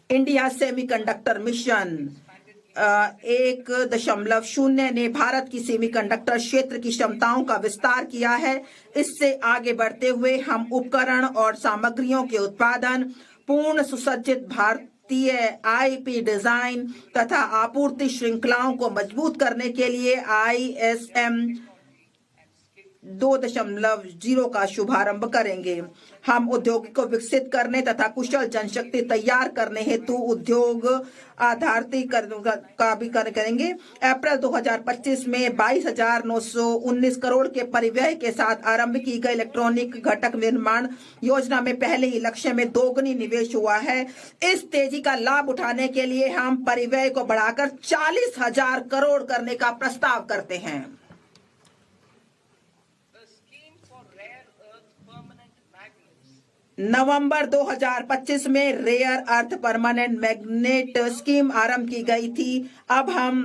India semiconductor mission 1.0 ने भारत की semiconductor क्षेत्र की क्षमताओं का विस्तार किया है। इससे आगे बढ़ते हुए हम उपकरण और सामग्रियों के उत्पादन, पूर्ण सुसज्जित भारतीय आईपी डिजाइन तथा आपूर्ति श्रृंखलाओं को मजबूत करने के लिए ISM 2.0 का शुभारंभ करेंगे। हम उद्योग को विकसित करने तथा कुशल जनशक्ति तैयार करने हेतु उद्योग आधारित का भी करेंगे। अप्रैल 2025 में 22,919 करोड़ के परिव्यय के साथ आरंभ की गई इलेक्ट्रॉनिक घटक निर्माण योजना में पहले ही लक्ष्य में दोगुनी निवेश हुआ है। इस तेजी का लाभ उठाने के लिए हम परिव्यय को बढ़ाकर 40,000 करोड़ करने का प्रस्ताव करते हैं। नवंबर 2025 में rare earth permanent magnet scheme आरंभ की गई थी। अब हम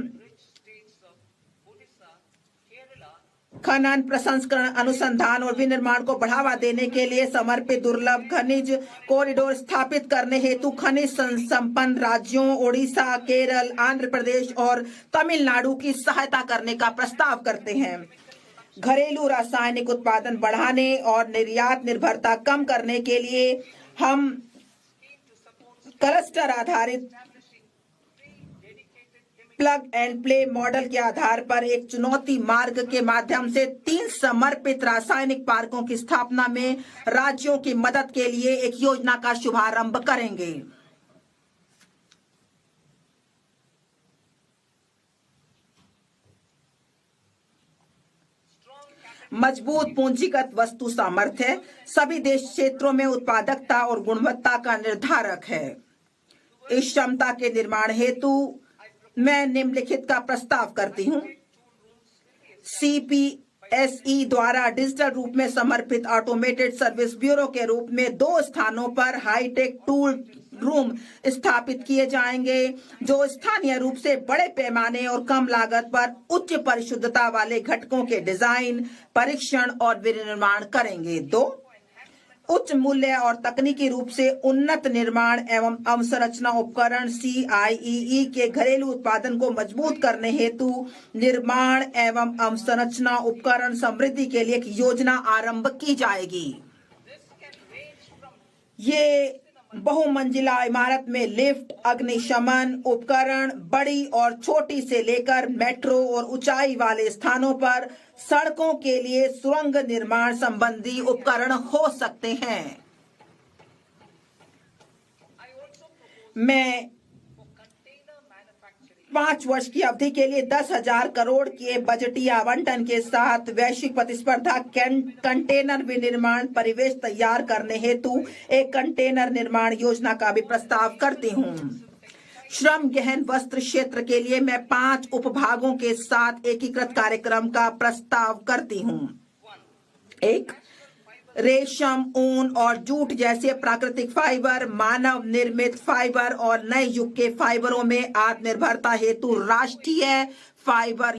खनन, प्रसंस्करण, अनुसंधान और विनिर्माण को बढ़ावा देने के लिए समर्पित दुर्लभ खनिज कॉरिडोर स्थापित करने हेतु खनिज संपन्न राज्यों ओडिशा, केरल, आंध्र प्रदेश और तमिलनाडु की सहायता करने का प्रस्ताव करते हैं। घरेलू रासायनिक उत्पादन बढ़ाने और निर्यात निर्भरता कम करने के लिए हम क्लस्टर आधारित प्लग एंड प्ले मॉडल के आधार पर एक चुनौती मार्ग के माध्यम से 3 समर्पित रासायनिक पार्कों की स्थापना में राज्यों की मदद के लिए एक योजना का शुभारंभ करेंगे। मजबूत पूंजीगत वस्तु सामर्थ्य सभी देश क्षेत्रों में उत्पादकता और गुणवत्ता का निर्धारक है। इस क्षमता के निर्माण हेतु मैं निम्नलिखित का प्रस्ताव करती हूँ। CPSE द्वारा डिजिटल रूप में समर्पित ऑटोमेटेड सर्विस ब्यूरो के रूप में 2 स्थानों पर हाईटेक टूल रूम स्थापित किए जाएंगे, जो स्थानीय रूप से बड़े पैमाने और कम लागत पर उच्च परिशुद्धता वाले घटकों के डिजाइन, परीक्षण और विनिर्माण करेंगे। 2, उच्च मूल्य और तकनीकी रूप से उन्नत निर्माण एवं अवसंरचना उपकरण CIEE के घरेलू उत्पादन को मजबूत करने हेतु निर्माण एवं अवसंरचना उपकरण समृद्धि के लिए एक योजना आरंभ की जाएगी। ये बहुमंजिला इमारत में लिफ्ट, अग्निशमन उपकरण, बड़ी और छोटी से लेकर मेट्रो और ऊंचाई वाले स्थानों पर सड़कों के लिए सुरंग निर्माण संबंधी उपकरण हो सकते हैं। मैं 5 वर्ष की अवधि के लिए 10,000 करोड़ के बजटीय आवंटन के साथ वैश्विक प्रतिस्पर्धा कंटेनर विनिर्माण परिवेश तैयार करने हेतु एक कंटेनर निर्माण योजना का भी प्रस्ताव करती हूँ। श्रम गहन वस्त्र क्षेत्र के लिए मैं 5 उपभागों के साथ एकीकृत कार्यक्रम का प्रस्ताव करती हूँ। 1, रेशम, ऊन और जूट जैसे प्राकृतिक फाइबर, मानव निर्मित फाइबर और नए युग के फाइबरों में आत्मनिर्भरता हेतु राष्ट्रीय फाइबर